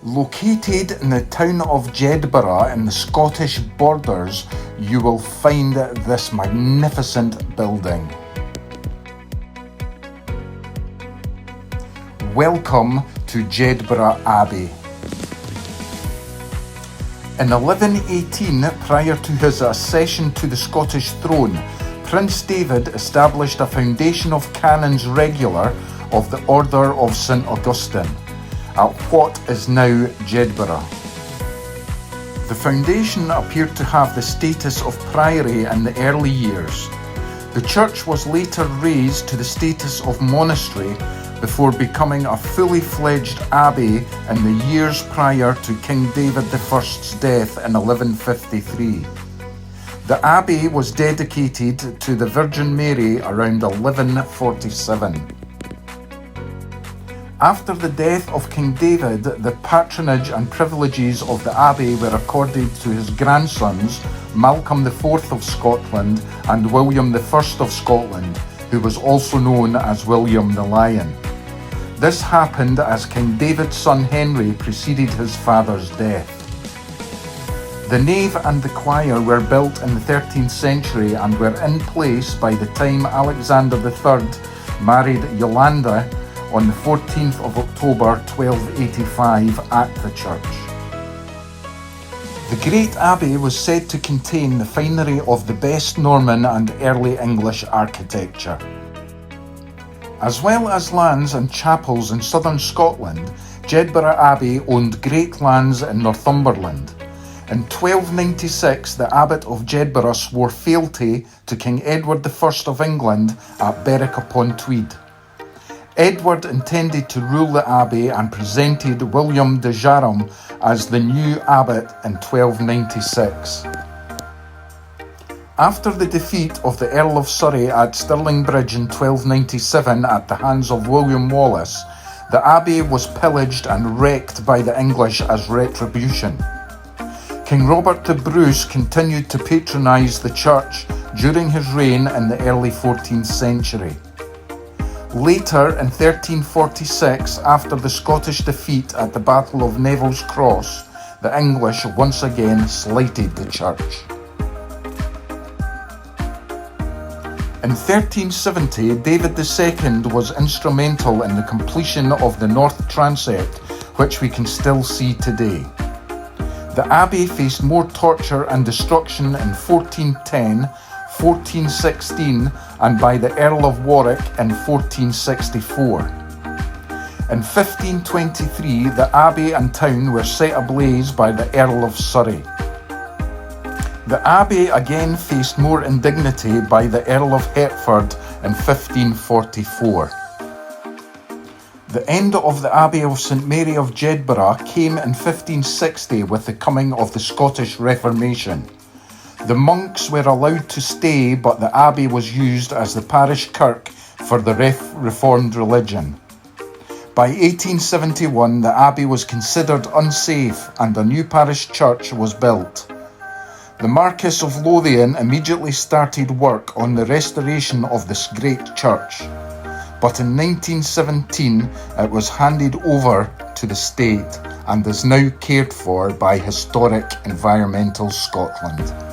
Located in the town of Jedburgh in the Scottish borders, you will find this magnificent building. Welcome to Jedburgh Abbey. In 1118, prior to his accession to the Scottish throne, Prince David established a foundation of canons regular of the Order of St Augustine at what is now Jedburgh. The foundation appeared to have the status of priory in the early years. The church was later raised to the status of monastery before becoming a fully fledged abbey in the years prior to King David I's death in 1153. The abbey was dedicated to the Virgin Mary around 1147. After the death of King David, the patronage and privileges of the abbey were accorded to his grandsons, Malcolm IV of Scotland and William I of Scotland, who was also known as William the Lion. This happened as King David's son Henry preceded his father's death. The nave and the choir were built in the 13th century and were in place by the time Alexander III married Yolande on the 14th of October 1285 at the church. The Great Abbey was said to contain the finery of the best Norman and early English architecture. As well as lands and chapels in southern Scotland, Jedburgh Abbey owned great lands in Northumberland. In 1296, the Abbot of Jedburgh swore fealty to King Edward I of England at Berwick-upon-Tweed. Edward intended to rule the abbey and presented William de Jarram as the new abbot in 1296. After the defeat of the Earl of Surrey at Stirling Bridge in 1297 at the hands of William Wallace, the abbey was pillaged and wrecked by the English as retribution. King Robert the Bruce continued to patronise the church during his reign in the early 14th century. Later, in 1346, after the Scottish defeat at the Battle of Neville's Cross, the English once again slighted the church. In 1370, David II was instrumental in the completion of the north transept, which we can still see today. The abbey faced more torture and destruction in 1410, 1416 and by the Earl of Warwick in 1464. In 1523, the abbey and town were set ablaze by the Earl of Surrey. The abbey again faced more indignity by the Earl of Hertford in 1544. The end of the Abbey of St Mary of Jedburgh came in 1560 with the coming of the Scottish Reformation. The monks were allowed to stay, but the abbey was used as the parish kirk for the Reformed religion. By 1871, the abbey was considered unsafe and a new parish church was built. The Marquess of Lothian immediately started work on the restoration of this great church, but in 1917 it was handed over to the state and is now cared for by Historic Environmental Scotland.